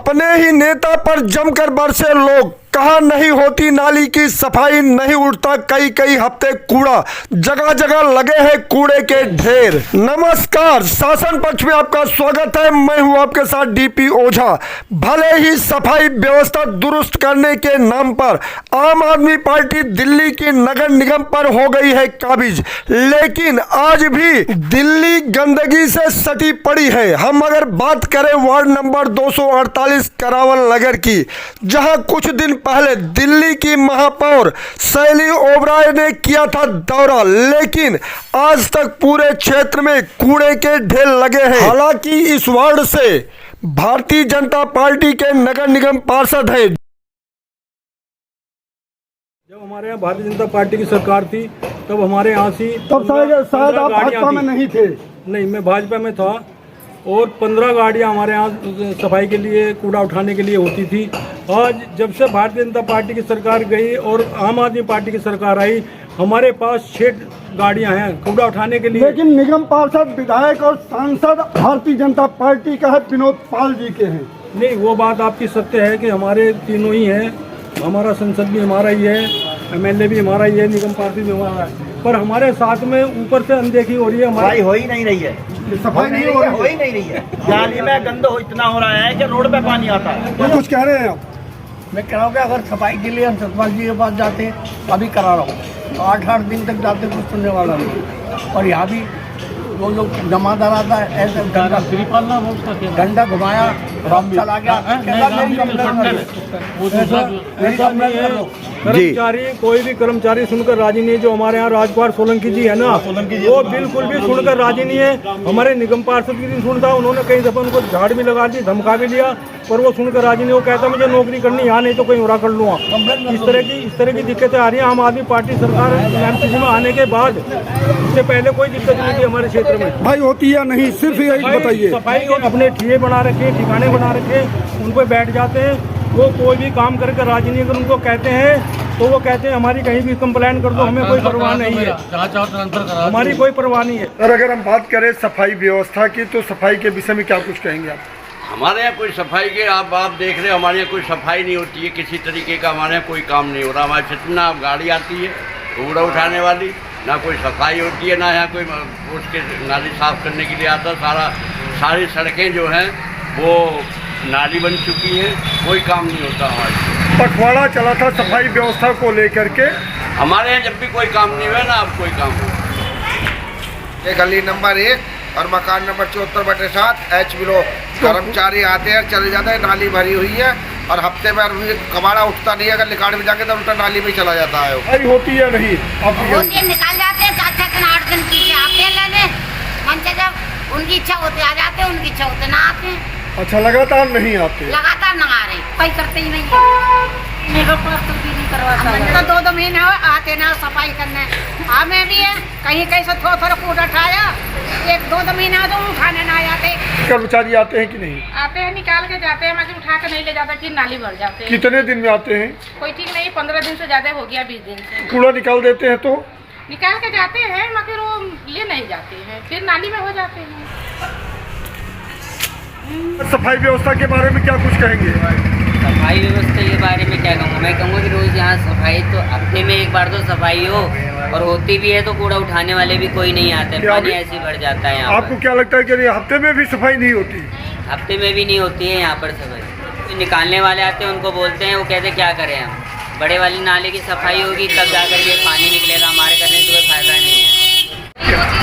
अपने ही नेता पर जमकर बरसे लोग, कहा नहीं होती नाली की सफाई, नहीं उठता कई कई हफ्ते कूड़ा, जगह जगह लगे हैं कूड़े के ढेर। नमस्कार, शासन पक्ष में आपका स्वागत है। मैं हूं आपके साथ डीपी ओझा। भले ही सफाई व्यवस्था दुरुस्त करने के नाम पर आम आदमी पार्टी दिल्ली की नगर निगम पर हो गई है काबिज, लेकिन आज भी दिल्ली गंदगी से सटी पड़ी है। हम अगर बात करें वार्ड नंबर 248 करावल नगर की, जहां कुछ दिन पहले दिल्ली की महापौर शैली ओबराय ने किया था दौरा, लेकिन आज तक पूरे क्षेत्र में कूड़े के ढेर लगे हैं। हालांकि इस वार्ड से भारतीय जनता पार्टी के नगर निगम पार्षद हैं। जब हमारे यहाँ भारतीय जनता पार्टी की सरकार थी तब हमारे यहाँ से तब शायद आप भाजपा में नहीं थे। नहीं, मैं भाजपा में था और 15 गाड़ियाँ हमारे यहाँ सफाई के लिए, कूड़ा उठाने के लिए होती थी। आज जब से भारतीय जनता पार्टी की सरकार गई और आम आदमी पार्टी की सरकार आई, हमारे पास 6 गाड़ियाँ हैं कूड़ा उठाने के लिए। लेकिन निगम पार्षद, विधायक और सांसद भारतीय जनता पार्टी का है, विनोद पाल जी के हैं। नहीं, वो बात आपकी सत्य है कि हमारे तीनों ही हैं। हमारा संसद भी हमारा ही है, MLA भी हमारा ही है, निगम पार्टी भी हमारा है, पर हमारे साथ में ऊपर से अनदेखी हो रही है। सफाई हो ही नहीं रही है, सफाई नहीं हो ही नहीं रही है। नाली में गंद इतना हो रहा है कि रोड पे पानी आता है। कुछ कह रहे हैं आप? मैं कह रहा हूँ कि अगर सफाई के लिए हम सतपाल जी के पास जाते हैं, अभी करा रहा हूँ, 8-8 दिन तक जाते कुछ सुनने वाला नहीं। और यहाँ भी वो लोग जमादार आता है, ऐसे डंडा घुमाया, चला गया। कर्मचारी, कोई भी कर्मचारी सुनकर राजी नहीं है। जो हमारे यहाँ राजकुमार सोलंकी जी है ना, वो बिल्कुल भी सुनकर राजी नहीं है। हमारे निगम पार्षद भी नहीं सुनता, उन्होंने कई दफा उनको झाड़ भी लगा दी, धमका भी लिया, पर वो सुनकर राजी नहीं। वो कहता मुझे नौकरी करनी यहाँ, नहीं तो कहीं और कर लूँगा। इस तरह की दिक्कतें आ रही हैं। आम आदमी पार्टी सरकार MCC में आने के बाद, इससे पहले कोई दिक्कत नहीं थी हमारे क्षेत्र में। भाई होती या नहीं, सिर्फ यही बताइए। सफाई अपने ठिए बना रखे, ठिकाने बना रखे, उन पर बैठ जाते हैं। वो कोई भी काम करके राजी नहीं। अगर उनको कहते हैं तो वो कहते हैं हमारी कहीं भी कंप्लेंट कर दो, हमें कोई परवाह नहीं है, हमारी कोई परवाह नहीं है। और अगर हम बात करें सफाई व्यवस्था की, तो सफाई के विषय में क्या कुछ कहेंगे आप? हमारे यहाँ कोई सफाई के आप देख रहे हो, हमारे यहाँ कोई सफाई नहीं होती है, किसी तरीके का हमारे यहाँ कोई काम नहीं हो रहा। हमारे क्षेत्र में आप गाड़ी आती है कूड़ा उठाने वाली, ना कोई सफाई होती है, ना यहाँ कोई उसके नाली साफ करने के लिए आता। सारी सड़कें जो हैं वो नाली बन चुकी है, कोई काम नहीं होता हमारे। पखवाड़ा चला था सफाई व्यवस्था को लेकर के। हमारे यहाँ जब भी कोई काम नहीं हुआ ना, अब कोई काम हो। ये गली नंबर 1 और मकान नंबर 74/7 H ब्लॉक, कर्मचारी आते हैं चले जाते हैं, नाली भरी हुई है और हफ्ते में कबाड़ा उठता नहीं है। अगर निकाल भी जाके तो उल्टा नाली में चला जाता है। सफाई होती है नहीं? निकाल जाते हैं 4-4 दिन 8 दिन पीछे आते हैं लेने। मंच जब उनकी इच्छा होती आ जाते हैं, उनकी इच्छा होती ना आते हैं। अच्छा, लगातार नहीं आते? लगातार ना आ रहे, कोई करते ही नहीं है। मेरे पास तो भी नहीं करवाता है। 2-2 महीने आते ना सफाई करने। हमें भी है, कहीं कहीं से थोड़ा कूड़ा उठाया, 1-2 महीना तो उठाने ना आते। कर्मचारी आते हैं कि नहीं? आते हैं, निकाल के जाते हैं, मगर उठा के नहीं ले जाता कि नाली भर जाते हैं। कितने दिन में आते हैं? कोई ठीक नहीं, 15 दिन से ज्यादा हो गया, 20 दिन से। कूड़ा निकाल देते हैं तो निकाल के जाते हैं, मगर वो ले नहीं जाते हैं, फिर नाली में हो जाते हैं। सफाई व्यवस्था के बारे में क्या कुछ कहेंगे? सफाई व्यवस्था के बारे में क्या कहूँगा? मैं कहूँगा कि रोज़ यहाँ सफाई तो हफ्ते में एक बार तो सफाई हो, और होती भी है तो कूड़ा उठाने वाले भी कोई नहीं आते, पानी ऐसे ही भर जाता है यहाँ। आपको क्या लगता है कि हफ्ते में भी सफाई नहीं होती? हफ्ते में भी नहीं होती है यहाँ पर सफाई। तो निकालने वाले आते हैं, उनको बोलते हैं, वो कहते क्या करें हम, बड़े वाली नाले की सफाई होगी तब जा कर के पानी निकलेगा, हमारे करने से कोई फायदा नहीं है।